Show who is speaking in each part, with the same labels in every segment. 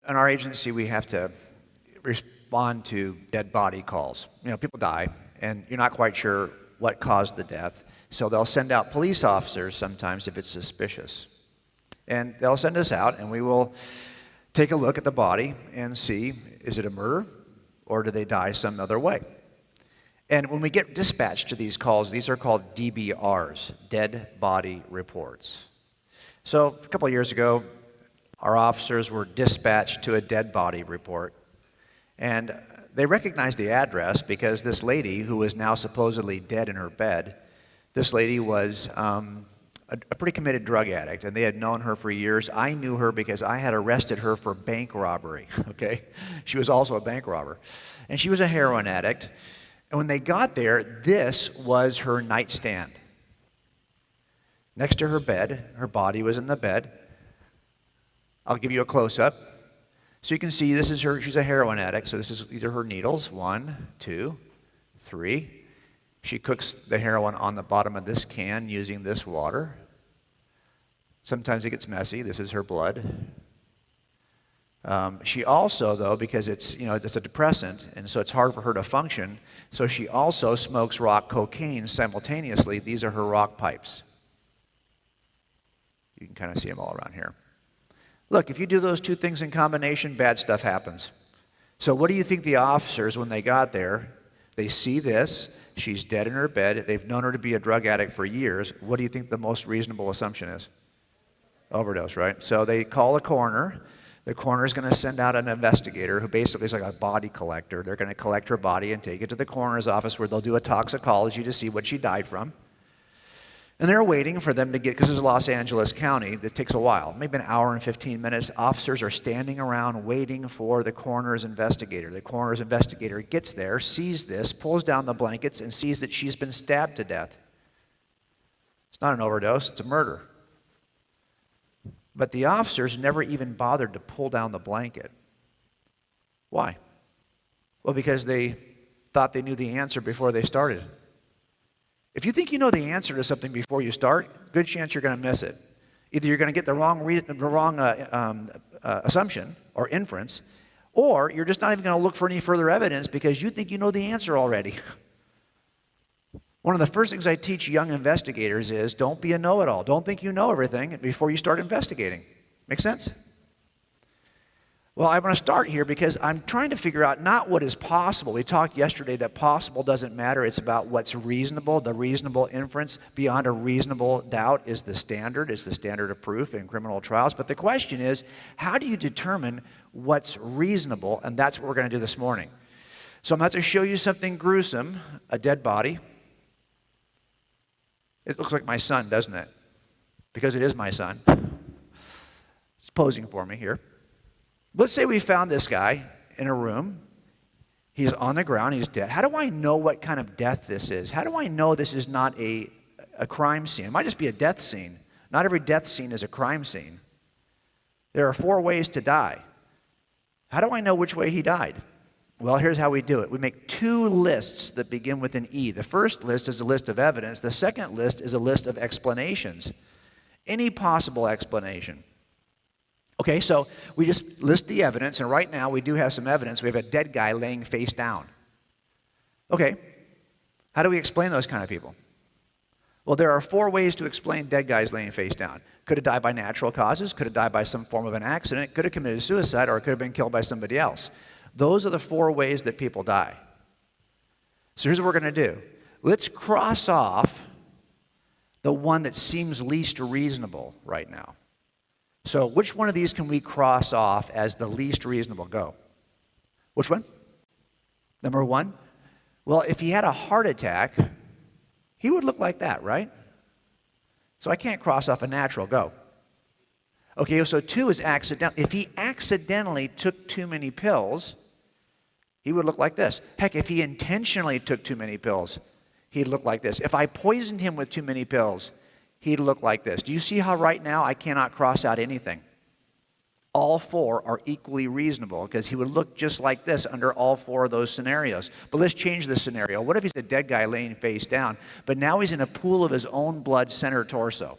Speaker 1: In our agency, we have to respond to dead body calls. People die, and you're not quite sure what caused the death, so they'll send out police officers sometimes if it's suspicious. And they'll send us out, and we will take a look at the body and see, is it a murder, or do they die some other way? And when we get dispatched to these calls, these are called DBRs, dead body reports. So a couple of years ago, our officers were dispatched to a dead body report, and they recognized the address because this lady, who was now supposedly dead in her bed, this lady was a pretty committed drug addict, and they had known her for years. I knew her because I had arrested her for bank robbery, okay? She was also a bank robber. And she was a heroin addict, and when they got there, this was her nightstand. Next to her bed, her body was in the bed. I'll give you a close-up. So you can see this is her, she's a heroin addict, so these are her needles, 1, 2, 3. She cooks the heroin on the bottom of this can using this water. Sometimes it gets messy. This is her blood. She also, though, because it's a depressant, and so it's hard for her to function, so she also smokes rock cocaine simultaneously. These are her rock pipes. You can kind of see them all around here. Look, if you do those two things in combination, bad stuff happens. So what do you think the officers, when they got there, they see this, she's dead in her bed, they've known her to be a drug addict for years, what do you think the most reasonable assumption is? Overdose, right? So they call a coroner. The coroner is going to send out an investigator who basically is like a body collector. They're going to collect her body and take it to the coroner's office where they'll do a toxicology to see what she died from. And they're waiting for them to get, because this is Los Angeles County, that takes a while, maybe an hour and 15 minutes. Officers are standing around waiting for the coroner's investigator. The coroner's investigator gets there, sees this, pulls down the blankets, and sees that she's been stabbed to death. It's not an overdose, it's a murder. But the officers never even bothered to pull down the blanket. Why? Well, because they thought they knew the answer before they started. If you think you know the answer to something before you start, good chance you're going to miss it. Either you're going to get the wrong assumption or inference, or you're just not even going to look for any further evidence because you think you know the answer already. One of the first things I teach young investigators is don't be a know-it-all. Don't think you know everything before you start investigating. Make sense? Well, I want to start here because I'm trying to figure out not what is possible. We talked yesterday that possible doesn't matter. It's about what's reasonable. The reasonable inference beyond a reasonable doubt is the standard. It's the standard of proof in criminal trials. But the question is, how do you determine what's reasonable? And that's what we're going to do this morning. So I'm about to show you something gruesome, a dead body. It looks like my son, doesn't it? Because it is my son. He's posing for me here. Let's say we found this guy in a room. He's on the ground. He's dead. How do I know what kind of death this is? How do I know this is not a crime scene? It might just be a death scene. Not every death scene is a crime scene. There are 4 ways to die. How do I know which way he died? Well, here's how we do it. We make 2 lists that begin with an E. The first list is a list of evidence. The second list is a list of explanations. Any possible explanation. Okay, so we just list the evidence, and right now we do have some evidence. We have a dead guy laying face down. Okay, how do we explain those kind of people? Well, there are 4 ways to explain dead guys laying face down. Could have died by natural causes, could have died by some form of an accident, could have committed suicide, or could have been killed by somebody else. Those are the 4 ways that people die. So here's what we're going to do. Let's cross off the one that seems least reasonable right now. So which one of these can we cross off as the least reasonable? Go. Which one? Number 1? Well, if he had a heart attack, he would look like that, right? So I can't cross off a natural. Go. Okay, so 2 is accidental. If he accidentally took too many pills, he would look like this. Heck, if he intentionally took too many pills, he'd look like this. If I poisoned him with too many pills, he'd look like this. Do you see how right now I cannot cross out anything? All 4 are equally reasonable because he would look just like this under all 4 of those scenarios. But let's change the scenario. What if he's a dead guy laying face down, but now he's in a pool of his own blood center torso?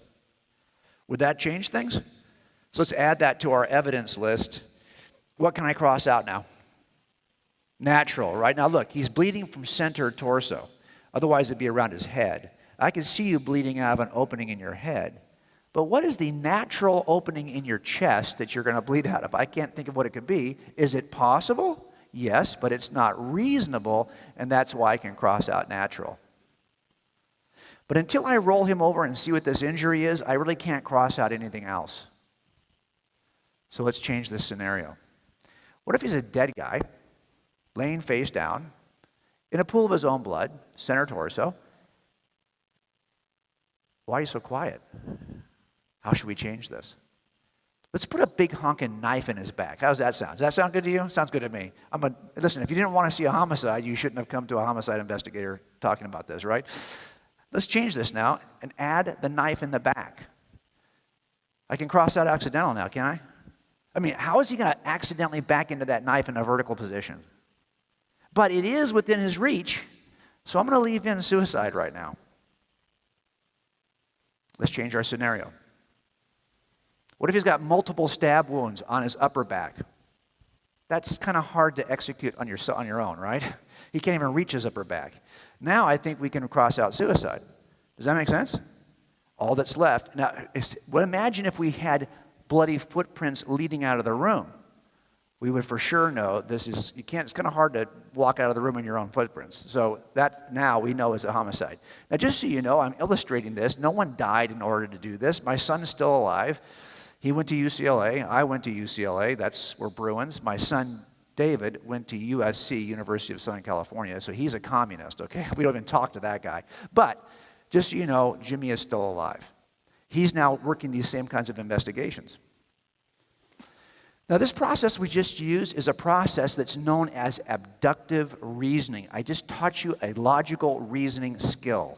Speaker 1: Would that change things? So let's add that to our evidence list. What can I cross out now? Natural, right? Now look, he's bleeding from center torso. Otherwise it'd be around his head. I can see you bleeding out of an opening in your head. But what is the natural opening in your chest that you're going to bleed out of? I can't think of what it could be. Is it possible? Yes, but it's not reasonable, and that's why I can cross out natural. But until I roll him over and see what this injury is, I really can't cross out anything else. So let's change this scenario. What if he's a dead guy, laying face down, in a pool of his own blood, center torso? Why are you so quiet? How should we change this? Let's put a big honking knife in his back. How does that sound? Does that sound good to you? Sounds good to me. Listen, if you didn't want to see a homicide, you shouldn't have come to a homicide investigator talking about this, right? Let's change this now and add the knife in the back. I can cross out accidental now, can't I? I mean, how is he going to accidentally back into that knife in a vertical position? But it is within his reach, so I'm going to leave in suicide right now. Let's change our scenario. What if he's got multiple stab wounds on his upper back? That's kind of hard to execute on your own, right? He can't even reach his upper back. Now I think we can cross out suicide. Does that make sense? All that's left. Now, imagine if we had bloody footprints leading out of the room. We would for sure know it's kind of hard to walk out of the room in your own footprints. So that now we know is a homicide. Now just so you know, I'm illustrating this. No one died in order to do this. My son's still alive. He went to UCLA. I went to UCLA. We're Bruins. My son, David, went to USC, University of Southern California. So he's a communist, okay? We don't even talk to that guy. But just so you know, Jimmy is still alive. He's now working these same kinds of investigations. Now, this process we just used is a process that's known as abductive reasoning. I just taught you a logical reasoning skill.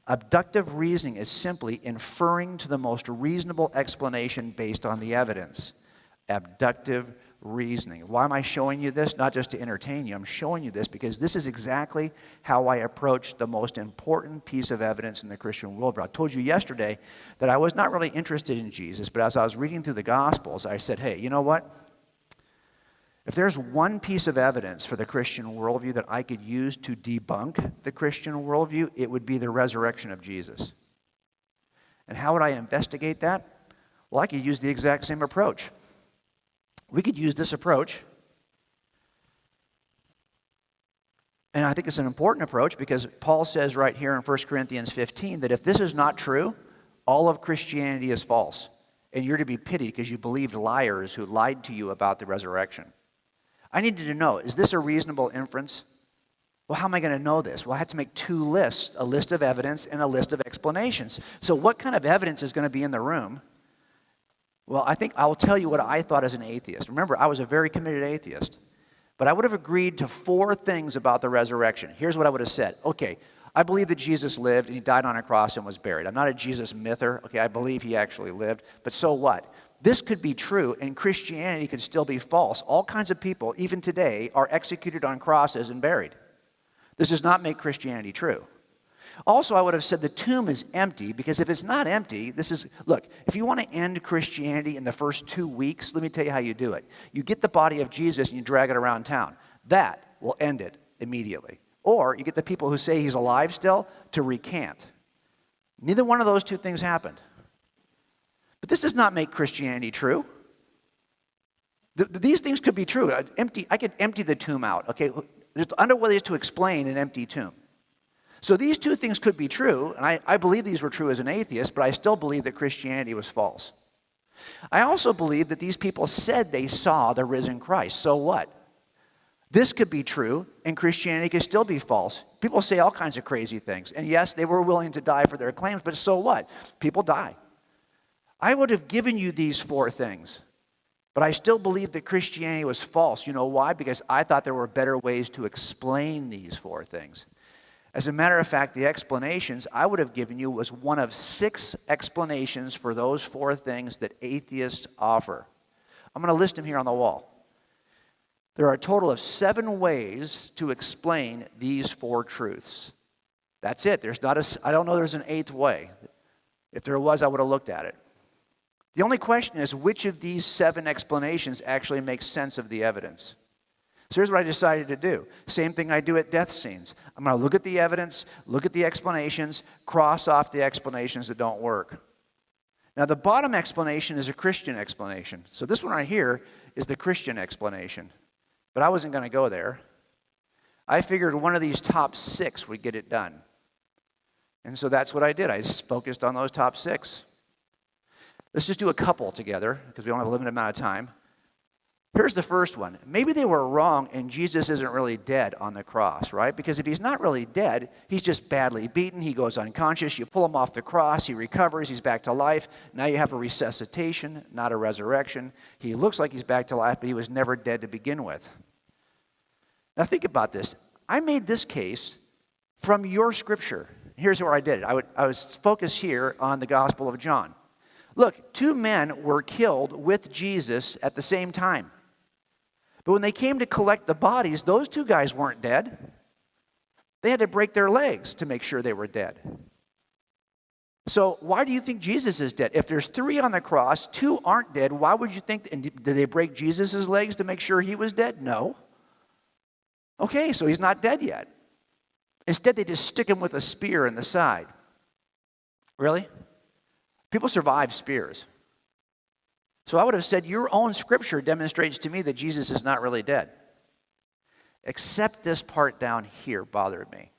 Speaker 1: Abductive reasoning is simply inferring to the most reasonable explanation based on the evidence. Abductive reasoning. Why am I showing you this? Not just to entertain you. I'm showing you this because this is exactly how I approach the most important piece of evidence in the Christian worldview. I told you yesterday that I was not really interested in Jesus, but as I was reading through the Gospels, I said, hey, you know what? If there's one piece of evidence for the Christian worldview that I could use to debunk the Christian worldview, it would be the resurrection of Jesus. And how would I investigate that? Well, I could use the exact same approach. We could use this approach, and I think it's an important approach because Paul says right here in 1 Corinthians 15 that if this is not true, all of Christianity is false, and you're to be pitied because you believed liars who lied to you about the resurrection. I needed to know, is this a reasonable inference? Well, how am I going to know this? Well, I had to make two lists, a list of evidence and a list of explanations. So what kind of evidence is going to be in the room? Well, I think I'll tell you what I thought as an atheist. Remember, I was a very committed atheist. But I would have agreed to 4 things about the resurrection. Here's what I would have said. Okay, I believe that Jesus lived and he died on a cross and was buried. I'm not a Jesus myther. Okay, I believe he actually lived. But so what? This could be true and Christianity could still be false. All kinds of people, even today, are executed on crosses and buried. This does not make Christianity true. Also, I would have said the tomb is empty because if it's not empty, look, if you want to end Christianity in the first 2 weeks, let me tell you how you do it. You get the body of Jesus and you drag it around town. That will end it immediately. Or you get the people who say he's alive still to recant. Neither one of those 2 things happened. But this does not make Christianity true. These things could be true. I could empty the tomb out. Okay, there's other ways to explain an empty tomb. So these 2 things could be true, and I believe these were true as an atheist, but I still believe that Christianity was false. I also believe that these people said they saw the risen Christ. So what? This could be true, and Christianity could still be false. People say all kinds of crazy things. And yes, they were willing to die for their claims, but so what? People die. I would have given you these 4 things, but I still believe that Christianity was false. You know why? Because I thought there were better ways to explain these 4 things. As a matter of fact, the explanations I would have given you was one of 6 explanations for those 4 things that atheists offer. I'm going to list them here on the wall. There are a total of 7 ways to explain these 4 truths. That's it. I don't know there's an 8th way. If there was, I would have looked at it. The only question is which of these 7 explanations actually makes sense of the evidence. So here's what I decided to do. Same thing I do at death scenes. I'm going to look at the evidence, look at the explanations, cross off the explanations that don't work. Now, the bottom explanation is a Christian explanation. So this one right here is the Christian explanation. But I wasn't going to go there. I figured one of these top 6 would get it done. And so that's what I did. I just focused on those top 6. Let's just do a couple together because we don't have a limited amount of time. Here's the first one. Maybe they were wrong and Jesus isn't really dead on the cross, right? Because if he's not really dead, he's just badly beaten. He goes unconscious. You pull him off the cross. He recovers. He's back to life. Now you have a resuscitation, not a resurrection. He looks like he's back to life, but he was never dead to begin with. Now think about this. I made this case from your scripture. Here's where I did it. I was focused here on the Gospel of John. Look, 2 men were killed with Jesus at the same time. But when they came to collect the bodies, those 2 guys weren't dead. They had to break their legs to make sure they were dead. So why do you think Jesus is dead? If there's 3 on the cross, 2 aren't dead, why would you think, and did they break Jesus' legs to make sure he was dead? No. Okay, so he's not dead yet. Instead, they just stick him with a spear in the side. Really? People survive spears. So I would have said your own scripture demonstrates to me that Jesus is not really dead. Except this part down here bothered me.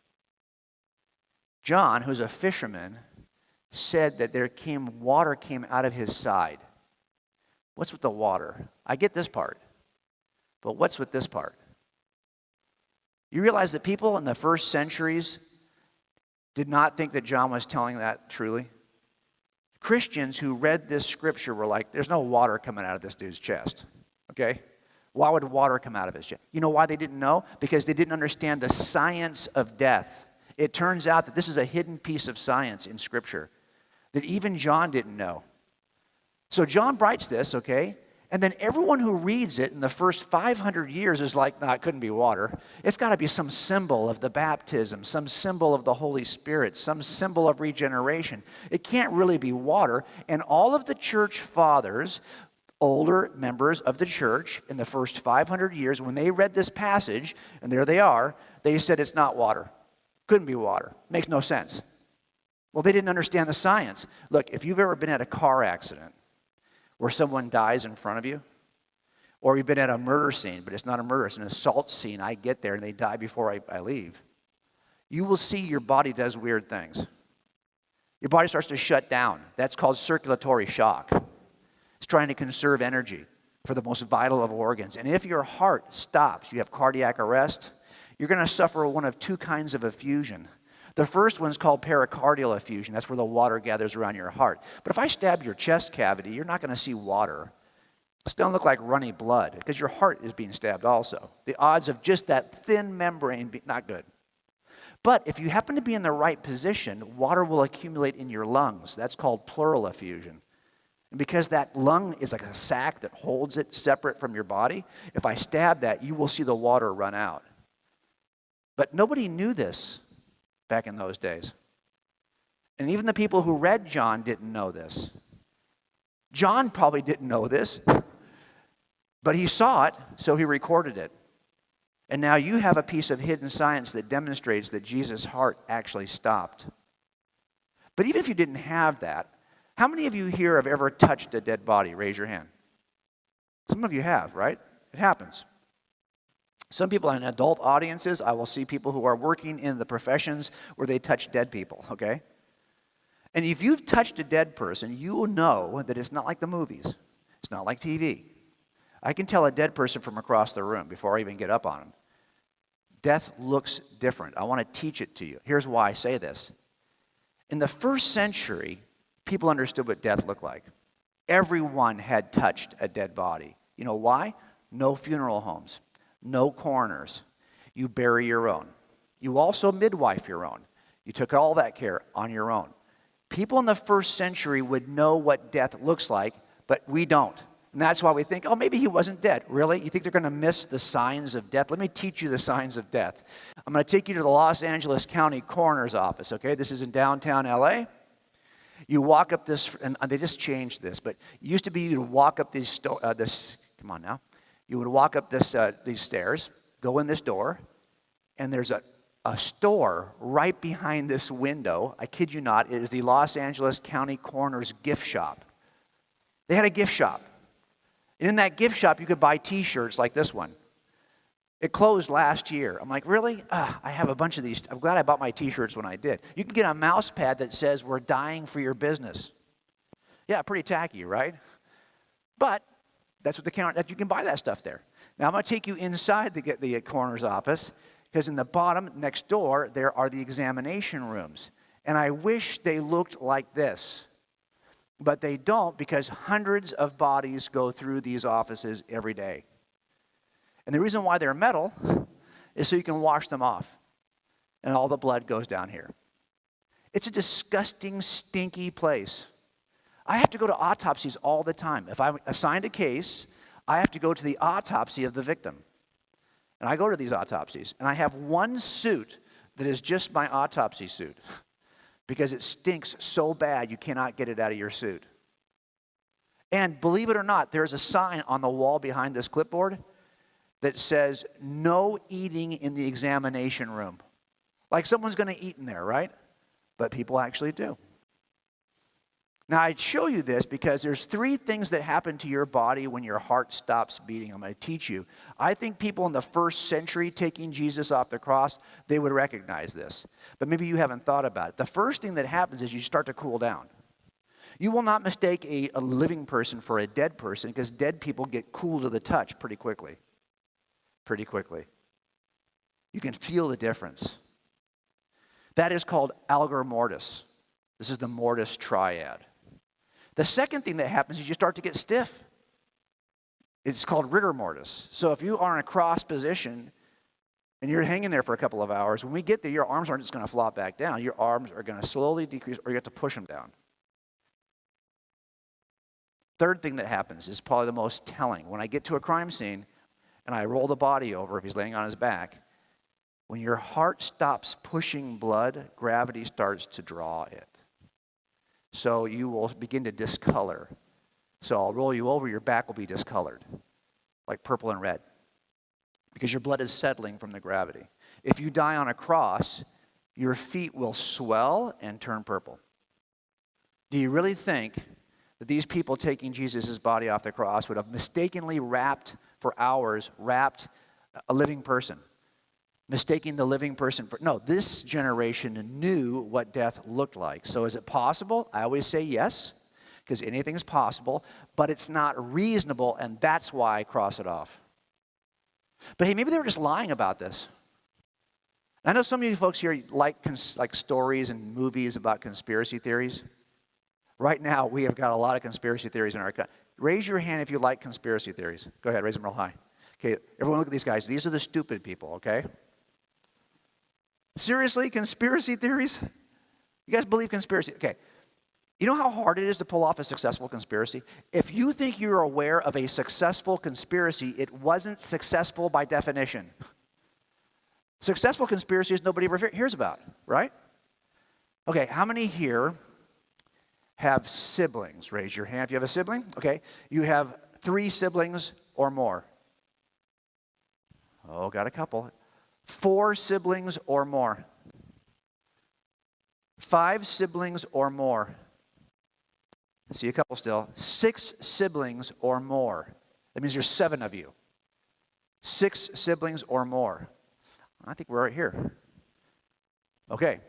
Speaker 1: John, who's a fisherman, said that water came out of his side. What's with the water? I get this part. But what's with this part? You realize that people in the first centuries did not think that John was telling that truly? Christians who read this scripture were like, there's no water coming out of this dude's chest, okay? Why would water come out of his chest? You know why they didn't know? Because they didn't understand the science of death. It turns out that this is a hidden piece of science in scripture that even John didn't know. So John writes this, okay? And then everyone who reads it in the first 500 years is like, no, it couldn't be water. It's got to be some symbol of the baptism, some symbol of the Holy Spirit, some symbol of regeneration. It can't really be water. And all of the church fathers, older members of the church in the first 500 years, when they read this passage, and there they are, they said it's not water. Couldn't be water. Makes no sense. Well, they didn't understand the science. Look, if you've ever been at a car accident, where someone dies in front of you, or you've been at a murder scene, but it's not a murder, it's an assault scene. I get there and they die before I leave. You will see your body does weird things. Your body starts to shut down. That's called circulatory shock. It's trying to conserve energy for the most vital of organs. And if your heart stops, you have cardiac arrest, you're going to suffer one of 2 kinds of effusion. The first one's called pericardial effusion. That's where the water gathers around your heart. But if I stab your chest cavity, you're not going to see water. It's going to look like runny blood because your heart is being stabbed also. The odds of just that thin membrane, not good. But if you happen to be in the right position, water will accumulate in your lungs. That's called pleural effusion. And because that lung is like a sac that holds it separate from your body, if I stab that, you will see the water run out. But nobody knew this back in those days. And even the people who read John didn't know this. John probably didn't know this, but he saw it, so he recorded it. And now you have a piece of hidden science that demonstrates that Jesus' heart actually stopped. But even if you didn't have that, how many of you here have ever touched a dead body? Raise your hand. Some of you have, right? It happens. Some people in adult audiences, I will see people who are working in the professions where they touch dead people, okay? And if you've touched a dead person, you will know that it's not like the movies. It's not like TV. I can tell a dead person from across the room before I even get up on them. Death looks different. I want to teach it to you. Here's why I say this. In the first century, people understood what death looked like. Everyone had touched a dead body. You know why? No funeral homes. No coroners. You bury your own. You also midwife your own. You took all that care on your own. People in the first century would know what death looks like, but we don't. And that's why we think, oh, maybe he wasn't dead. Really? You think they're going to miss the signs of death? Let me teach you the signs of death. I'm going to take you to the Los Angeles County Coroner's Office, okay? This is in downtown LA. You walk up this, and they just changed this, but it used to be you would walk up these, come on now. You would walk up these stairs, go in this door, and there's a store right behind this window. I kid you not, it is the Los Angeles County Coroner's gift shop. They had a gift shop. And in that gift shop, you could buy T-shirts like this one. It closed last year. I'm like, really? I have a bunch of these. I'm glad I bought my T-shirts when I did. You can get a mouse pad that says, "We're dying for your business." Yeah, pretty tacky, right? But that's what the counter, that you can buy that stuff there. Now, I'm going to take you inside the coroner's office, because in the bottom, next door, there are the examination rooms. And I wish they looked like this. But they don't, because hundreds of bodies go through these offices every day. And the reason why they're metal is so you can wash them off. And all the blood goes down here. It's a disgusting, stinky place. I have to go to autopsies all the time. If I'm assigned a case, I have to go to the autopsy of the victim. And I go to these autopsies, and I have one suit that is just my autopsy suit because it stinks so bad you cannot get it out of your suit. And believe it or not, there's a sign on the wall behind this clipboard that says, "No eating in the examination room." Like someone's going to eat in there, right? But people actually do. Now, I show you this because there's 3 things that happen to your body when your heart stops beating. I'm going to teach you. I think people in the first century taking Jesus off the cross, they would recognize this. But maybe you haven't thought about it. The first thing that happens is you start to cool down. You will not mistake a living person for a dead person, because dead people get cool to the touch pretty quickly. Pretty quickly. You can feel the difference. That is called algor mortis. This is the mortis triad. The second thing that happens is you start to get stiff. It's called rigor mortis. So if you are in a cross position and you're hanging there for a couple of hours, when we get there, your arms aren't just going to flop back down. Your arms are going to slowly decrease, or you have to push them down. Third thing that happens is probably the most telling. When I get to a crime scene and I roll the body over, if he's laying on his back, when your heart stops pushing blood, gravity starts to draw it. So you will begin to discolor. So I'll roll you over, your back will be discolored, like purple and red, because your blood is settling from the gravity. If you die on a cross, your feet will swell and turn purple. Do you really think that these people taking Jesus' body off the cross would have mistakenly wrapped a living person? Mistaking the living person for... No, this generation knew what death looked like. So is it possible? I always say yes, because anything is possible, but it's not reasonable, and that's why I cross it off. But hey, maybe they were just lying about this. I know some of you folks here like stories and movies about conspiracy theories. Right now, we have got a lot of conspiracy theories in our country. Raise your hand if you like conspiracy theories. Go ahead, raise them real high. Okay, everyone look at these guys. These are the stupid people, okay? Seriously, conspiracy theories? You guys believe conspiracy? Okay. You know how hard it is to pull off a successful conspiracy? If you think you're aware of a successful conspiracy, it wasn't successful by definition. Successful conspiracies nobody ever hears about, right? Okay, how many here have siblings? Raise your hand if you have a sibling. Okay, you have 3 siblings or more. Oh, got a couple. 4 siblings or more. 5 siblings or more. I see a couple still. 6 siblings or more. That means there's 7 of you. 6 siblings or more. I think we're right here. Okay.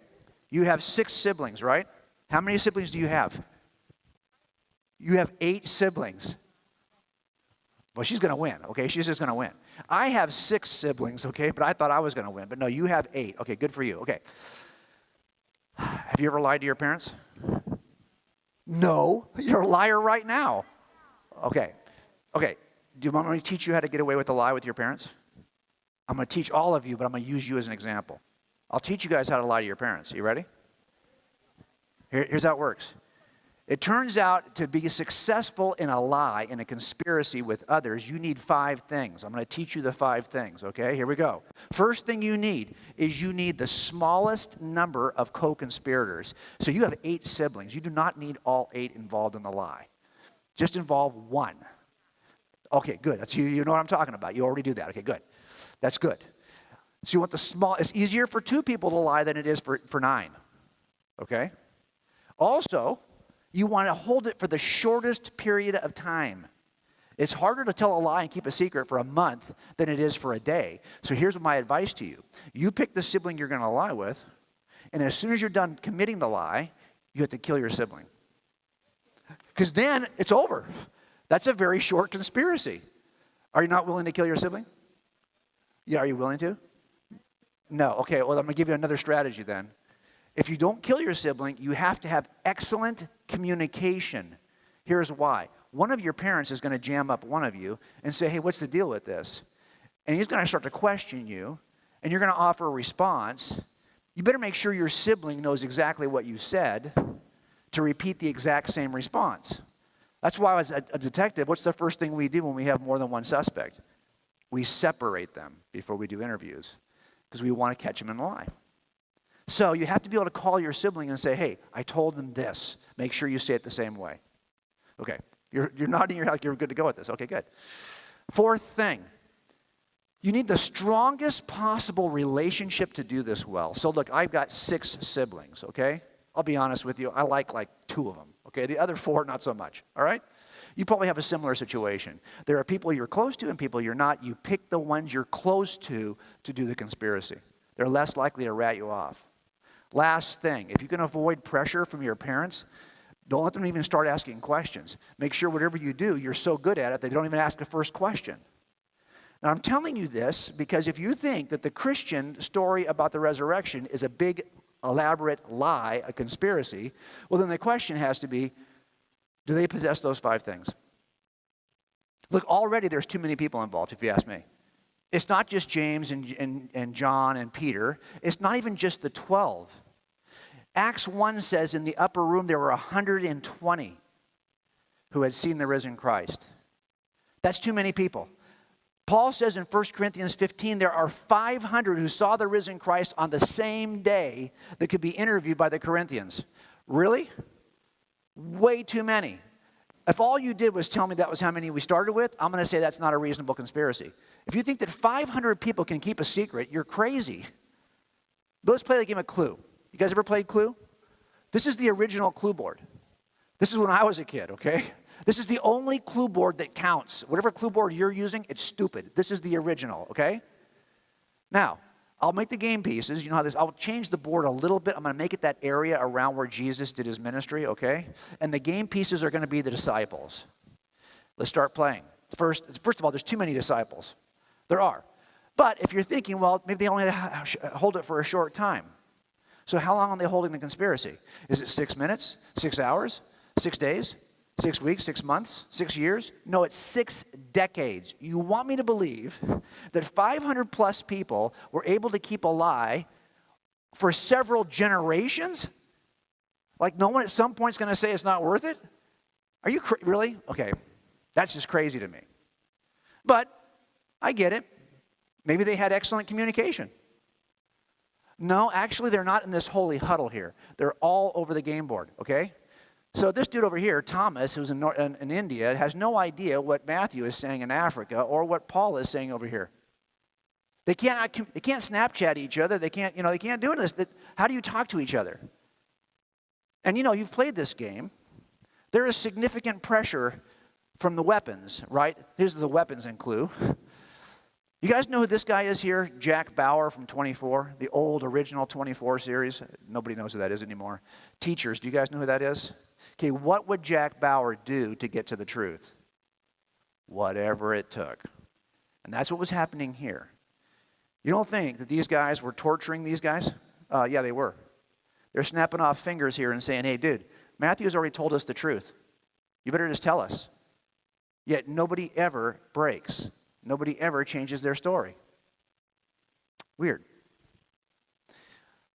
Speaker 1: You have 6 siblings, right? How many siblings do you have? You have 8 siblings. Well, she's going to win, okay? She's just going to win. I have 6 siblings, okay? But I thought I was going to win. But no, you have 8. Okay, good for you. Okay. Have you ever lied to your parents? No. You're a liar right now. Okay. Okay. Do you want me to teach you how to get away with a lie with your parents? I'm going to teach all of you, but I'm going to use you as an example. I'll teach you guys how to lie to your parents. Are you ready? Here's how it works. It turns out to be successful in a lie, in a conspiracy with others, you need 5 things. I'm going to teach you the 5 things, okay? Here we go. First thing you need is you need the smallest number of co-conspirators. So you have 8 siblings. You do not need all 8 involved in the lie. Just involve 1. Okay, good. That's you know what I'm talking about. You already do that. Okay, good. That's good. So you want the small, it's easier for 2 people to lie than it is for 9. Okay? Also, you want to hold it for the shortest period of time. It's harder to tell a lie and keep a secret for a month than it is for a day. So here's my advice to you. You pick the sibling you're going to lie with, and as soon as you're done committing the lie, you have to kill your sibling. Because then it's over. That's a very short conspiracy. Are you not willing to kill your sibling? Yeah, are you willing to? No. Okay, well, I'm going to give you another strategy then. If you don't kill your sibling, you have to have excellent communication. Here's why. One of your parents is going to jam up one of you and say, hey, what's the deal with this? And he's going to start to question you, and you're going to offer a response. You better make sure your sibling knows exactly what you said to repeat the exact same response. That's why as a detective, what's the first thing we do when we have more than one suspect? We separate them before we do interviews because we want to catch them in a lie. So you have to be able to call your sibling and say, hey, I told them this. Make sure you say it the same way. Okay, you're nodding your head like you're good to go with this. Okay, good. 4th thing, you need the strongest possible relationship to do this well. So look, I've got 6 siblings, okay? I'll be honest with you, I like 2 of them, okay? The other 4, not so much, all right? You probably have a similar situation. There are people you're close to and people you're not. You pick the ones you're close to do the conspiracy. They're less likely to rat you off. Last thing, if you can avoid pressure from your parents, don't let them even start asking questions. Make sure whatever you do, you're so good at it, they don't even ask the first question. Now, I'm telling you this because if you think that the Christian story about the resurrection is a big, elaborate lie, a conspiracy, well, then the question has to be, do they possess those 5 things? Look, already there's too many people involved, if you ask me. It's not just James and John and Peter. It's not even just the 12. Acts 1 says in the upper room there were 120 who had seen the risen Christ. That's too many people. Paul says in 1 Corinthians 15 there are 500 who saw the risen Christ on the same day that could be interviewed by the Corinthians. Really? Way too many. If all you did was tell me that was how many we started with, I'm going to say that's not a reasonable conspiracy. If you think that 500 people can keep a secret, you're crazy. But let's play the game of Clue. You guys ever played Clue? This is the original Clue board. This is when I was a kid, okay? This is the only Clue board that counts. Whatever Clue board you're using, it's stupid. This is the original, okay? Now, I'll make the game pieces. You know how this, I'll change the board a little bit. I'm going to make it that area around where Jesus did his ministry, okay? And the game pieces are going to be the disciples. Let's start playing. First of all, there's too many disciples. There are. But if you're thinking, well, maybe they only hold it for a short time. So how long are they holding the conspiracy? Is it 6 minutes, 6 hours, 6 days, 6 weeks, 6 months, 6 years? No, it's 6 decades. You want me to believe that 500 plus people were able to keep a lie for several generations? Like no one at some point is going to say it's not worth it? Are you really? Okay, that's just crazy to me. But I get it. Maybe they had excellent communication. No, actually, they're not in this holy huddle here. They're all over the game board, okay? So this dude over here, Thomas, who's in India, has no idea what Matthew is saying in Africa or what Paul is saying over here. They can't Snapchat each other. They can't do this. How do you talk to each other? And you've played this game. There is significant pressure from the weapons, right? Here's the weapons in Clue. You guys know who this guy is here? Jack Bauer from 24, the old original 24 series. Nobody knows who that is anymore. Teachers, do you guys know who that is? Okay, what would Jack Bauer do to get to the truth? Whatever it took. And that's what was happening here. You don't think that these guys were torturing these guys? Yeah, they were. They're snapping off fingers here and saying, hey, dude, Matthew's already told us the truth. You better just tell us. Yet nobody ever breaks. Nobody ever changes their story. Weird.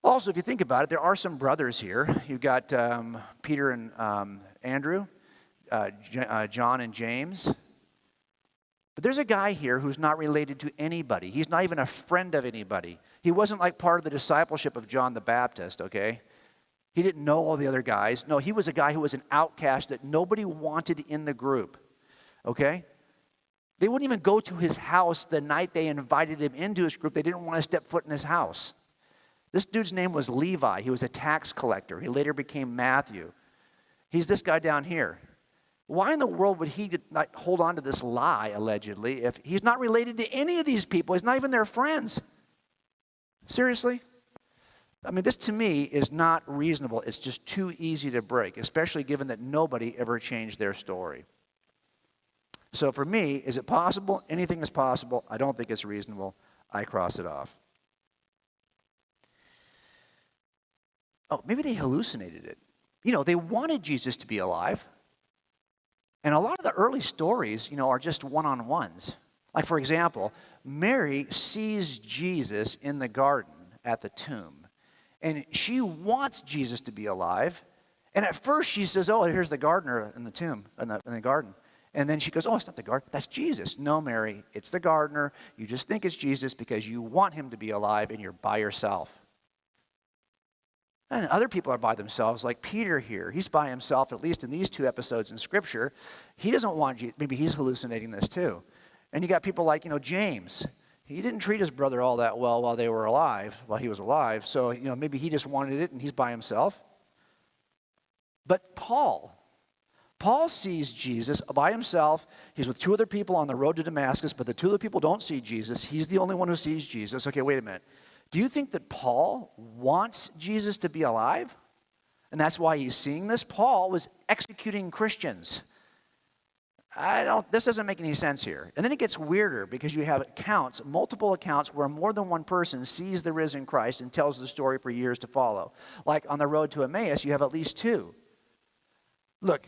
Speaker 1: Also, if you think about it, there are some brothers here. You've got Peter and Andrew, John and James. But there's a guy here who's not related to anybody. He's not even a friend of anybody. He wasn't like part of the discipleship of John the Baptist, okay? He didn't know all the other guys. No, he was a guy who was an outcast that nobody wanted in the group, okay? They wouldn't even go to his house the night they invited him into his group. They didn't want to step foot in his house. This dude's name was Levi. He was a tax collector. He later became Matthew. He's this guy down here. Why in the world would he not hold on to this lie, allegedly, if he's not related to any of these people? He's not even their friends. Seriously? I mean, this to me is not reasonable. It's just too easy to break, especially given that nobody ever changed their story. So for me, is it possible? Anything is possible. I don't think it's reasonable. I cross it off. Oh, maybe they hallucinated it. You know, they wanted Jesus to be alive. And a lot of the early stories, you know, are just one-on-ones. Like, for example, Mary sees Jesus in the garden at the tomb. And she wants Jesus to be alive. And at first she says, oh, here's the gardener in the tomb, in the garden. And then she goes, oh, it's not the gardener, that's Jesus. No, Mary, it's the gardener. You just think it's Jesus because you want him to be alive and you're by yourself. And other people are by themselves, like Peter here. He's by himself, at least in these two episodes in Scripture. He doesn't want Jesus. Maybe he's hallucinating this too. And you got people like, you know, James. He didn't treat his brother all that well while they were alive, while he was alive. So, you know, maybe he just wanted it and he's by himself. But Paul sees Jesus by himself. He's with two other people on the road to Damascus, but the two other people don't see Jesus. He's the only one who sees Jesus. Okay, wait a minute. Do you think that Paul wants Jesus to be alive? And that's why he's seeing this? Paul was executing Christians. This doesn't make any sense here. And then it gets weirder because you have accounts, multiple accounts where more than one person sees the risen Christ and tells the story for years to follow. Like on the road to Emmaus, you have at least two. Look,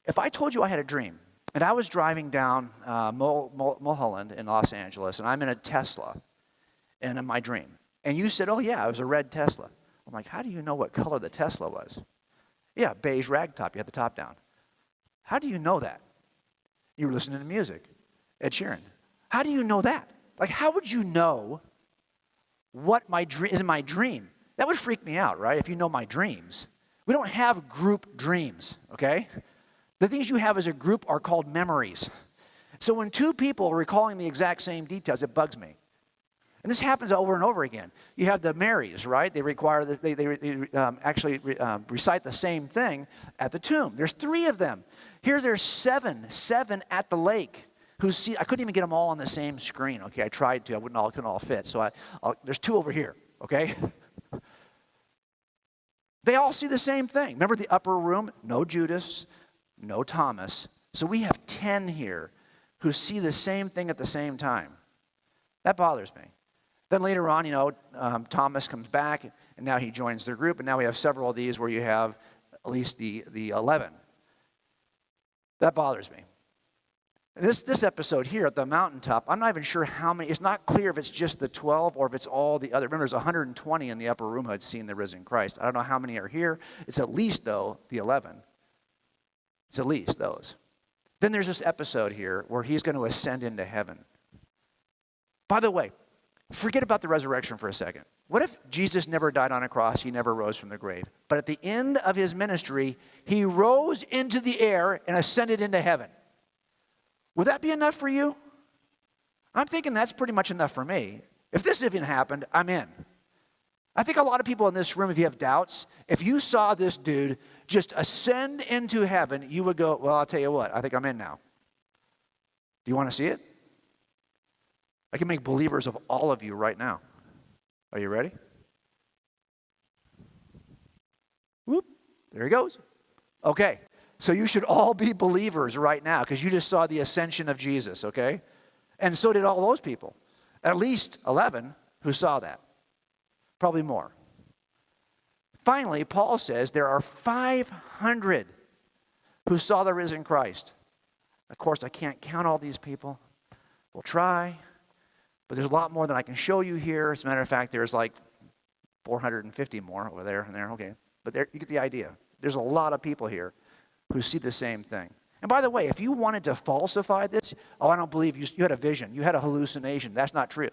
Speaker 1: if I told you I had a dream, and I was driving down Mulholland in Los Angeles, and I'm in a Tesla, and in my dream, and you said, oh yeah, it was a red Tesla. I'm like, how do you know what color the Tesla was? Yeah, beige ragtop, you had the top down. How do you know that? You were listening to music, Ed Sheeran. How do you know that? Like, how would you know what my dream is in my dream? That would freak me out, right? If you know my dreams. We don't have group dreams, okay? The things you have as a group are called memories. So when two people are recalling the exact same details, it bugs me. And this happens over and over again. You have the Marys, right? They require that they actually recite the same thing at the tomb. There's 3 of them. Here there's 7 at the lake. I couldn't even get them all on the same screen. Okay, I tried to. Couldn't all fit. So there's 2 over here. Okay. They all see the same thing. Remember the upper room? No Judas, no Thomas. So we have 10 here who see the same thing at the same time. That bothers me. Then later on, Thomas comes back, and now he joins their group, and now we have several of these where you have at least the 11. That bothers me. And this episode here at the mountaintop, I'm not even sure how many. It's not clear if it's just the 12 or if it's all the other. Remember, there's 120 in the upper room who had seen the risen Christ. I don't know how many are here. It's at least, though, the 11. It's at least those. Then there's this episode here where he's going to ascend into heaven. By the way, forget about the resurrection for a second. What if Jesus never died on a cross? He never rose from the grave. But at the end of his ministry, he rose into the air and ascended into heaven. Would that be enough for you? I'm thinking that's pretty much enough for me. If this even happened, I'm in. I think a lot of people in this room, if you have doubts, if you saw this dude just ascend into heaven, you would go, well, I'll tell you what, I think I'm in now. Do you want to see it? I can make believers of all of you right now. Are you ready? Whoop, there he goes. Okay. So you should all be believers right now because you just saw the ascension of Jesus, okay? And so did all those people. At least 11 who saw that. Probably more. Finally, Paul says there are 500 who saw the risen Christ. Of course, I can't count all these people. We'll try. But there's a lot more than I can show you here. As a matter of fact, there's like 450 more over there and there, okay. But there, you get the idea. There's a lot of people here who see the same thing. And by the way, if you wanted to falsify this, oh, I don't believe you had a vision, you had a hallucination, that's not true.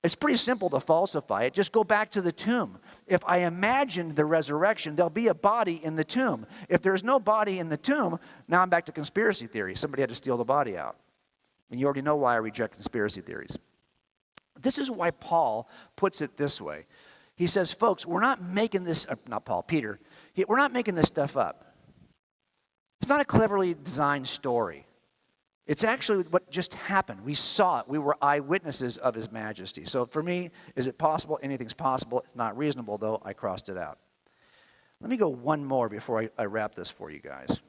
Speaker 1: It's pretty simple to falsify it. Just go back to the tomb. If I imagined the resurrection, there'll be a body in the tomb. If there's no body in the tomb, now I'm back to conspiracy theory. Somebody had to steal the body out. And you already know why I reject conspiracy theories. This is why Paul puts it this way. He says, folks, we're not making this, not Paul, Peter, we're not making this stuff up. It's not a cleverly designed story. It's actually what just happened. We saw it. We were eyewitnesses of his majesty. So for me, is it possible? Anything's possible. It's not reasonable, though. I crossed it out. Let me go one more before I wrap this for you guys.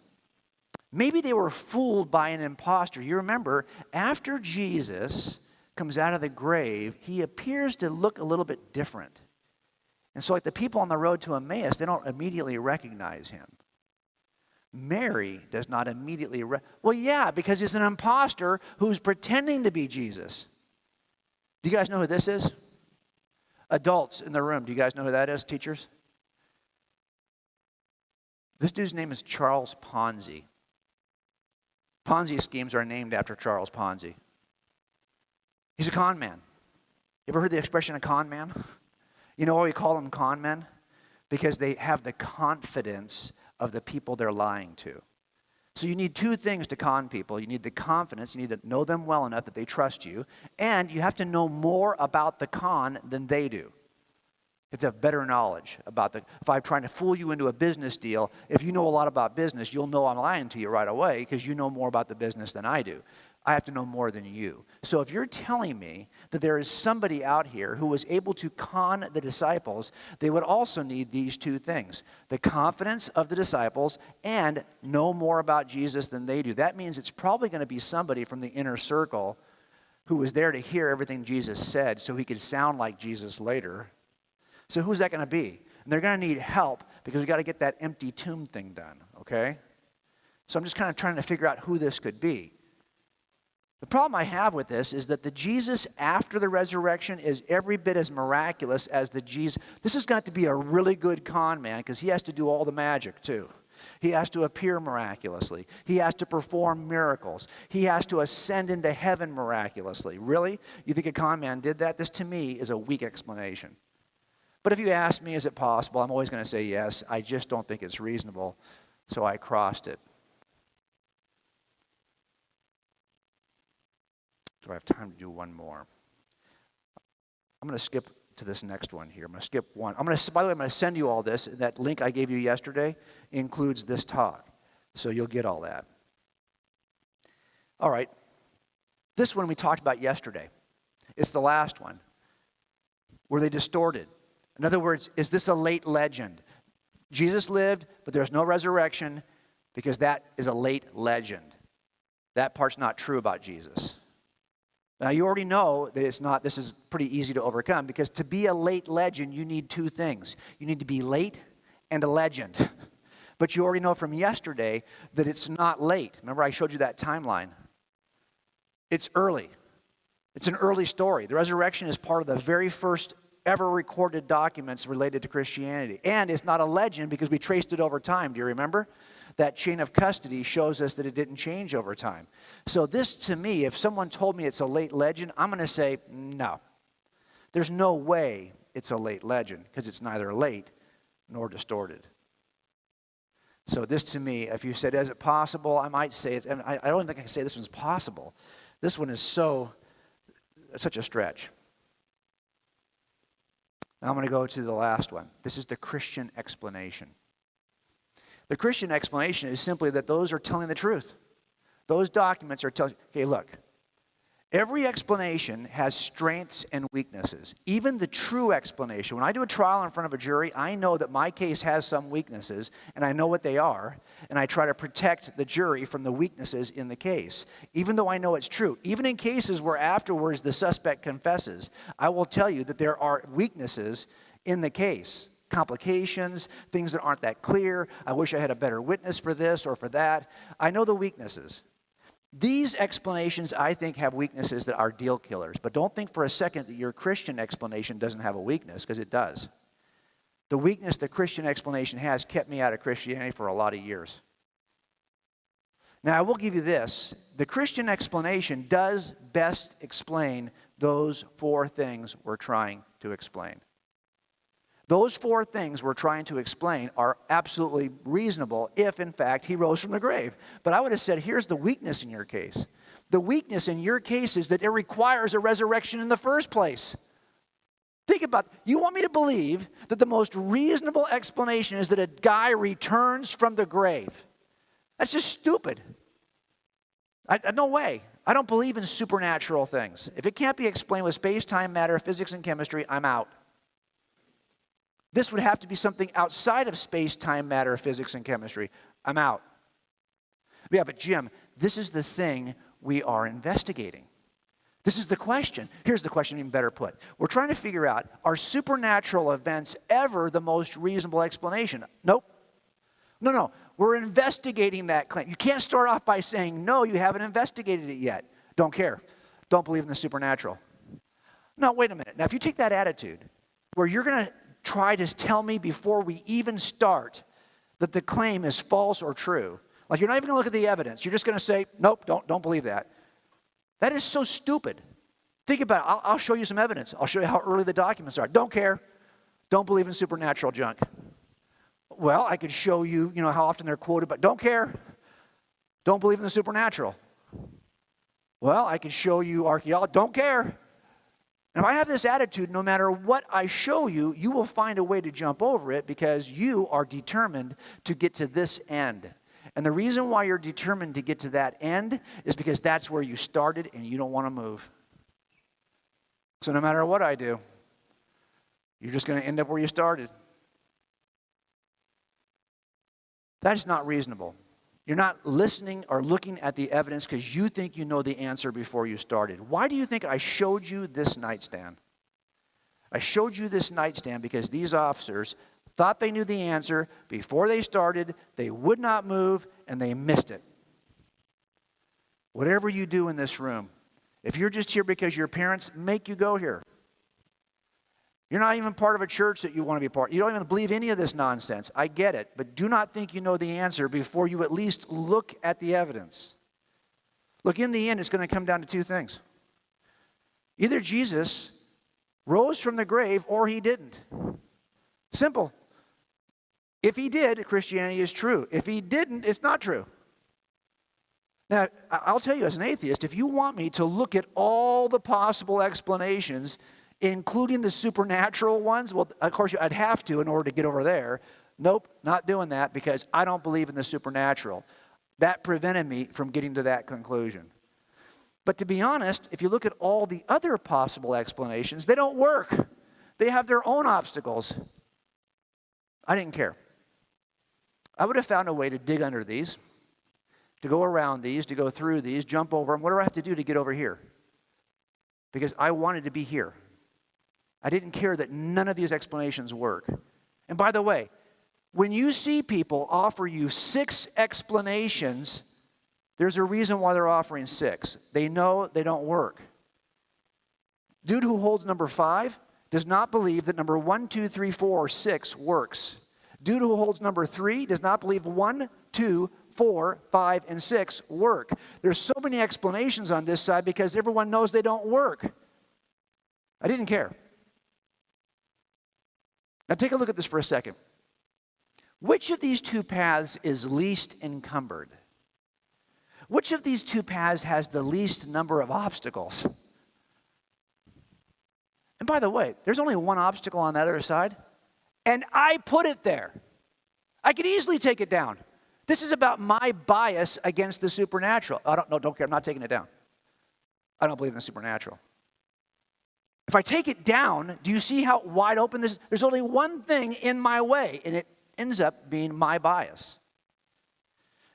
Speaker 1: Maybe they were fooled by an imposter. You remember, after Jesus comes out of the grave, he appears to look a little bit different. And so like the people on the road to Emmaus, they don't immediately recognize him. Mary does not immediately, well, yeah, because he's an imposter who's pretending to be Jesus. Do you guys know who this is? Adults in the room, do you guys know who that is, teachers? This dude's name is Charles Ponzi. Ponzi schemes are named after Charles Ponzi. He's a con man. You ever heard the expression a con man? You know why we call them con men? Because they have the confidence of the people they're lying to. So you need two things to con people. You need the confidence. You need to know them well enough that they trust you. And you have to know more about the con than they do. You have to have better knowledge about if I'm trying to fool you into a business deal, if you know a lot about business, you'll know I'm lying to you right away because you know more about the business than I do. I have to know more than you. So if you're telling me that there is somebody out here who was able to con the disciples, they would also need these two things: the confidence of the disciples and know more about Jesus than they do. That means it's probably going to be somebody from the inner circle who was there to hear everything Jesus said so he could sound like Jesus later. So who's that going to be? And they're going to need help because we've got to get that empty tomb thing done, okay? So I'm just kind of trying to figure out who this could be. The problem I have with this is that the Jesus after the resurrection is every bit as miraculous as the Jesus. This has got to be a really good con man because he has to do all the magic too. He has to appear miraculously. He has to perform miracles. He has to ascend into heaven miraculously. Really? You think a con man did that? This to me is a weak explanation. But if you ask me, is it possible? I'm always going to say yes. I just don't think it's reasonable, so I crossed it. Do I have time to do one more? I'm going to skip to this next one here. I'm going to skip one. By the way, I'm going to send you all this. That link I gave you yesterday includes this talk, so you'll get all that. All right. This one we talked about yesterday. It's the last one. Were they distorted? In other words, is this a late legend? Jesus lived, but there's no resurrection because that is a late legend. That part's not true about Jesus. Now, you already know that it's not, this is pretty easy to overcome because to be a late legend, you need two things. You need to be late and a legend. But you already know from yesterday that it's not late. Remember, I showed you that timeline. It's early. It's an early story. The resurrection is part of the very first ever recorded documents related to Christianity. And it's not a legend because we traced it over time. Do you remember? That chain of custody shows us that it didn't change over time. So this, to me, if someone told me it's a late legend, I'm going to say, no. There's no way it's a late legend because it's neither late nor distorted. So this, to me, if you said, is it possible? I might say it. And I don't think I can say this one's possible. This one is such a stretch. Now I'm going to go to the last one. This is the Christian explanation. The Christian explanation is simply that those are telling the truth. Those documents are telling, okay, look, every explanation has strengths and weaknesses. Even the true explanation. When I do a trial in front of a jury, I know that my case has some weaknesses, and I know what they are, and I try to protect the jury from the weaknesses in the case, even though I know it's true. Even in cases where afterwards the suspect confesses, I will tell you that there are weaknesses in the case. Complications, things that aren't that clear. I wish I had a better witness for this or for that. I know the weaknesses. These explanations, I think, have weaknesses that are deal killers. But don't think for a second that your Christian explanation doesn't have a weakness, because it does. The weakness the Christian explanation has kept me out of Christianity for a lot of years. Now, I will give you this. The Christian explanation does best explain those four things we're trying to explain. Those four things we're trying to explain are absolutely reasonable if, in fact, he rose from the grave. But I would have said, here's the weakness in your case. The weakness in your case is that it requires a resurrection in the first place. Think about it. You want me to believe that the most reasonable explanation is that a guy returns from the grave. That's just stupid. No way. I don't believe in supernatural things. If it can't be explained with space-time, matter, physics, and chemistry, I'm out. This would have to be something outside of space-time, matter, physics, and chemistry. I'm out. Yeah, but Jim, this is the thing we are investigating. This is the question. Here's the question even better put. We're trying to figure out, are supernatural events ever the most reasonable explanation? Nope. No. We're investigating that claim. You can't start off by saying, no, you haven't investigated it yet. Don't care. Don't believe in the supernatural. No, wait a minute. Now, if you take that attitude where you're going to try to tell me before we even start that the claim is false or true, like you're not even going to look at the evidence. You're just going to say, nope, don't believe that. That is so stupid. Think about it. I'll show you some evidence. I'll show you how early the documents are. Don't care. Don't believe in supernatural junk. Well, I could show you, how often they're quoted, but don't care. Don't believe in the supernatural. Well, I could show you archaeology. Don't care. And if I have this attitude, no matter what I show you, you will find a way to jump over it because you are determined to get to this end. And the reason why you're determined to get to that end is because that's where you started and you don't want to move. So no matter what I do, you're just going to end up where you started. That is not reasonable. You're not listening or looking at the evidence because you think you know the answer before you started. Why do you think I showed you this nightstand? I showed you this nightstand because these officers thought they knew the answer before they started, they would not move, and they missed it. Whatever you do in this room, if you're just here because your parents make you go here, you're not even part of a church that you want to be part. You don't even believe any of this nonsense. I get it, but do not think you know the answer before you at least look at the evidence. Look, in the end, it's going to come down to two things. Either Jesus rose from the grave or he didn't. Simple. If he did, Christianity is true. If he didn't, it's not true. Now, I'll tell you as an atheist, if you want me to look at all the possible explanations, including the supernatural ones, well, of course, I'd have to in order to get over there. Nope, not doing that because I don't believe in the supernatural. That prevented me from getting to that conclusion. But to be honest, if you look at all the other possible explanations, they don't work. They have their own obstacles. I didn't care. I would have found a way to dig under these, to go around these, to go through these, jump over them, whatever I have to do to get over here. Because I wanted to be here. I didn't care that none of these explanations work. And by the way, when you see people offer you 6 explanations, there's a reason why they're offering 6. They know they don't work. Dude who holds number 5 does not believe that number 1, 2, 3, 4, or 6 works. Dude who holds number 3 does not believe 1, 2, 4, 5, and 6 work. There's so many explanations on this side because everyone knows they don't work. I didn't care. Now take a look at this for a second. Which of these two paths is least encumbered? Which of these two paths has the least number of obstacles? And by the way, there's only one obstacle on the other side, and I put it there. I could easily take it down. This is about my bias against the supernatural. Don't care, I'm not taking it down. I don't believe in the supernatural. If I take it down, do you see how wide open this is? There's only one thing in my way, and it ends up being my bias.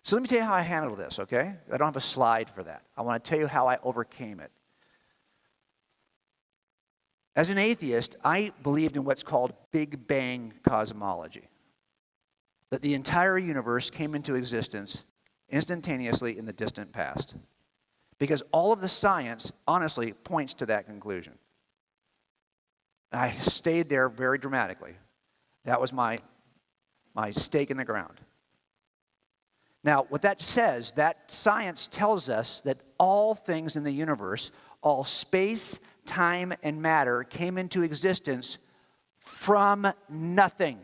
Speaker 1: So let me tell you how I handled this, okay? I don't have a slide for that. I want to tell you how I overcame it. As an atheist, I believed in what's called Big Bang cosmology. That the entire universe came into existence instantaneously in the distant past. Because all of the science, honestly, points to that conclusion. I stayed there very dramatically. That was my stake in the ground. Now, what that says, that science tells us that all things in the universe, all space, time, and matter came into existence from nothing.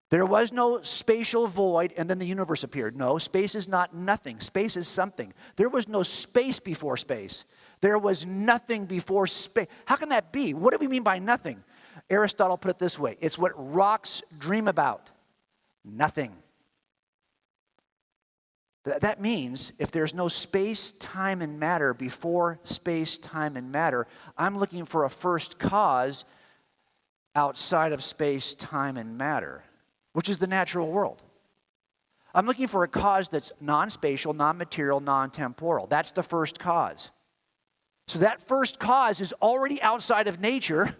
Speaker 1: There was no spatial void and then the universe appeared. No, space is not nothing. Space is something. There was no space before space. There was nothing before space. How can that be? What do we mean by nothing? Aristotle put it this way. It's what rocks dream about. Nothing. That means if there's no space, time, and matter before space, time, and matter, I'm looking for a first cause outside of space, time, and matter, which is the natural world. I'm looking for a cause that's non-spatial, non-material, non-temporal. That's the first cause. So that first cause is already outside of nature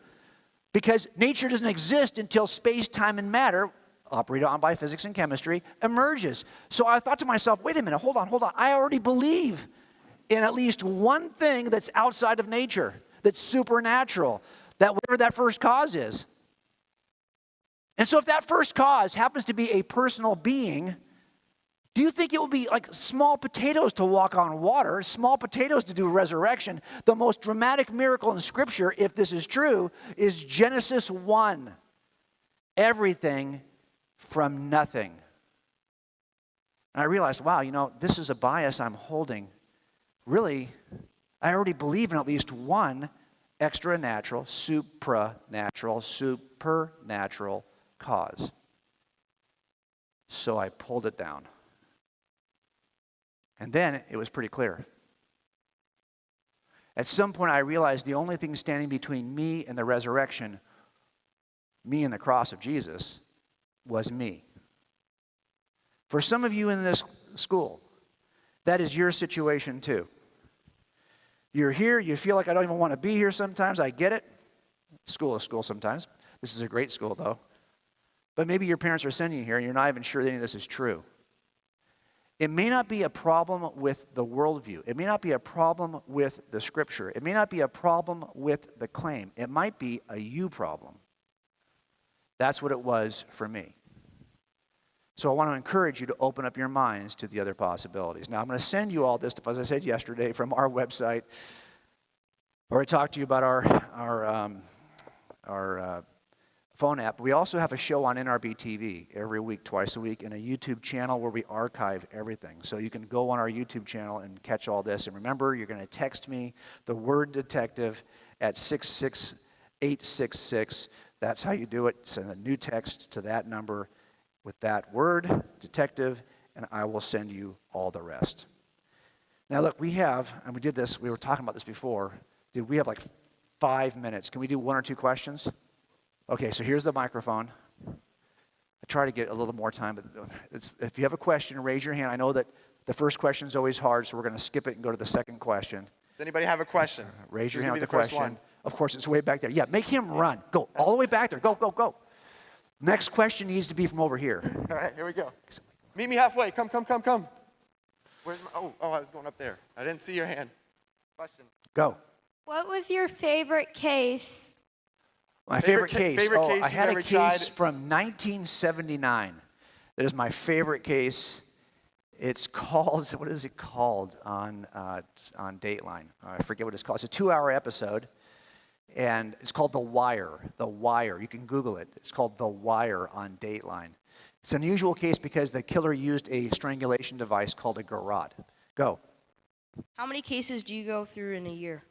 Speaker 1: because nature doesn't exist until space, time, and matter, operated on by physics and chemistry, emerges. So I thought to myself, wait a minute, hold on. I already believe in at least one thing that's outside of nature, that's supernatural, that whatever that first cause is. And so if that first cause happens to be a personal being, do you think it would be like small potatoes to walk on water, small potatoes to do resurrection? The most dramatic miracle in Scripture, if this is true, is Genesis 1. Everything from nothing. And I realized, wow, this is a bias I'm holding. Really, I already believe in at least one extranatural, supernatural cause. So I pulled it down. And then it was pretty clear. At some point I realized the only thing standing between me and the resurrection, me and the cross of Jesus, was me. For some of you in this school, that is your situation too. You're here, you feel like I don't even want to be here sometimes, I get it. School is school sometimes. This is a great school though. But maybe your parents are sending you here and you're not even sure that any of this is true. It may not be a problem with the worldview. It may not be a problem with the Scripture. It may not be a problem with the claim. It might be a you problem. That's what it was for me. So I want to encourage you to open up your minds to the other possibilities. Now, I'm going to send you all this stuff, as I said yesterday, from our website, where I talked to you about our phone app. We also have a show on NRB TV every week, twice a week, and a YouTube channel where we archive everything. So you can go on our YouTube channel and catch all this. And remember, you're going to text me the word detective at 66866. That's how you do it. Send a new text to that number with that word, detective, and I will send you all the rest. Now look, we have, and we did this, we were talking about this before, we have like 5 minutes. Can we do 1 or 2 questions? Okay, so here's the microphone. I try to get a little more time, but if you have a question, raise your hand. I know that the first question is always hard, so we're going to skip it and go to the second question.
Speaker 2: Does anybody have a question?
Speaker 1: Raise your hand with the question. Of course, it's way back there. Yeah, make him run. Go all the way back there. Go. Next question needs to be from over here.
Speaker 2: All right, here we go. Meet me halfway. Come. Where's my, I was going up there. I didn't see your hand. Question.
Speaker 1: Go.
Speaker 3: What was your favorite case?
Speaker 1: My favorite case.
Speaker 2: Favorite case
Speaker 1: I had a
Speaker 2: you
Speaker 1: case
Speaker 2: ever tried?
Speaker 1: from 1979. That is my favorite case. It's called, what is it called on Dateline? I forget what it's called. It's a 2-hour episode, and it's called The Wire. The Wire. You can Google it. It's called The Wire on Dateline. It's an unusual case because the killer used a strangulation device called a garrote. Go.
Speaker 4: How many cases do you go through in a year?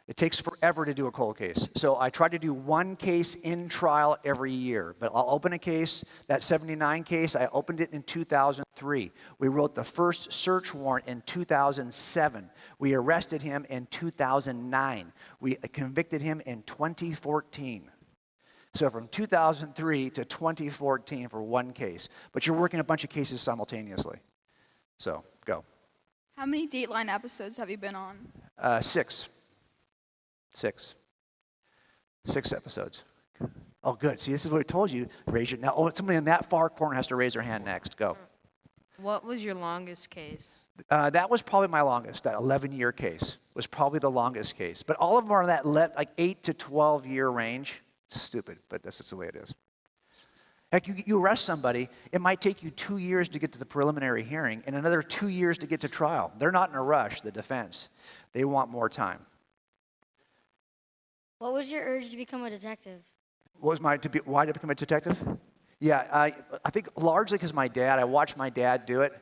Speaker 1: It takes forever to do a cold case. So I try to do 1 case in trial every year. But I'll open a case, that 79 case, I opened it in 2003. We wrote the first search warrant in 2007. We arrested him in 2009. We convicted him in 2014. So from 2003 to 2014 for 1 case. But you're working a bunch of cases simultaneously. So, go.
Speaker 5: How many Dateline episodes have you been on?
Speaker 1: 6. 6 episodes. Oh, good. See, this is what I told you. Raise your, now, somebody in that far corner has to raise their hand next. Go.
Speaker 4: What was your longest case?
Speaker 1: That was probably my longest. That 11-year case was probably the longest case. But all of them are in that 8 to 12-year range. It's stupid, but that's just the way it is. Heck, you arrest somebody, it might take you 2 years to get to the preliminary hearing and another 2 years to get to trial. They're not in a rush, the defense. They want more time.
Speaker 6: What was your urge to become a detective?
Speaker 1: Why to become a detective? Yeah, I think largely because I watched my dad do it.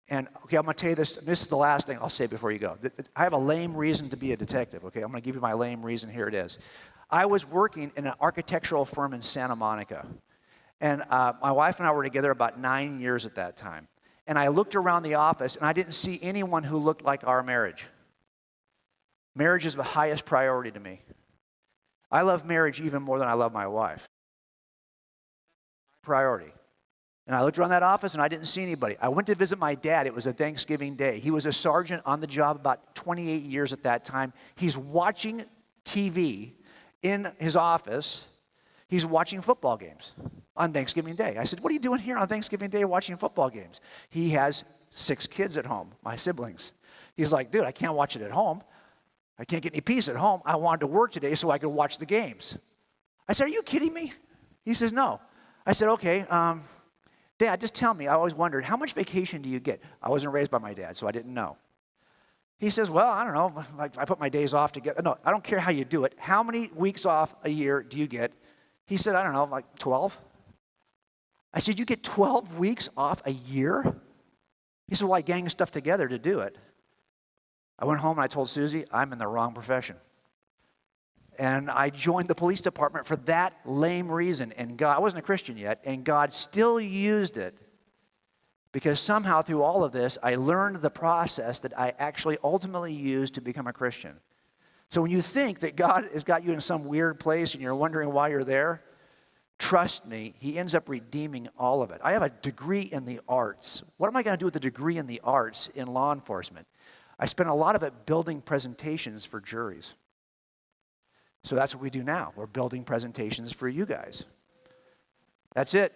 Speaker 1: And, okay, I'm going to tell you this. This is the last thing I'll say before you go. I have a lame reason to be a detective, okay? I'm going to give you my lame reason. Here it is. I was working in an architectural firm in Santa Monica. And my wife and I were together about 9 years at that time. And I looked around the office, and I didn't see anyone who looked like our marriage. Marriage is the highest priority to me. I love marriage even more than I love my wife. Priority. And I looked around that office, and I didn't see anybody. I went to visit my dad. It was a Thanksgiving day. He was a sergeant on the job about 28 years at that time. He's watching TV in his office. He's watching football games on Thanksgiving Day. I said, what are you doing here on Thanksgiving Day watching football games? He has 6 kids at home, my siblings. He's like, dude, I can't watch it at home. I can't get any peace at home. I wanted to work today so I could watch the games. I said, are you kidding me? He says, no. I said, okay, Dad, just tell me. I always wondered, how much vacation do you get? I wasn't raised by my dad, so I didn't know. He says, well, I don't know. Like, I put my days off together. No, I don't care how you do it. How many weeks off a year do you get? He said, I don't know, like 12. I said, you get 12 weeks off a year? He said, well, I gang stuff together to do it. I went home and I told Susie, I'm in the wrong profession. And I joined the police department for that lame reason. And God, I wasn't a Christian yet, and God still used it because somehow through all of this, I learned the process that I actually ultimately used to become a Christian. So when you think that God has got you in some weird place and you're wondering why you're there, trust me, He ends up redeeming all of it. I have a degree in the arts. What am I going to do with a degree in the arts in law enforcement? I spent a lot of it building presentations for juries. So that's what we do now. We're building presentations for you guys. That's it.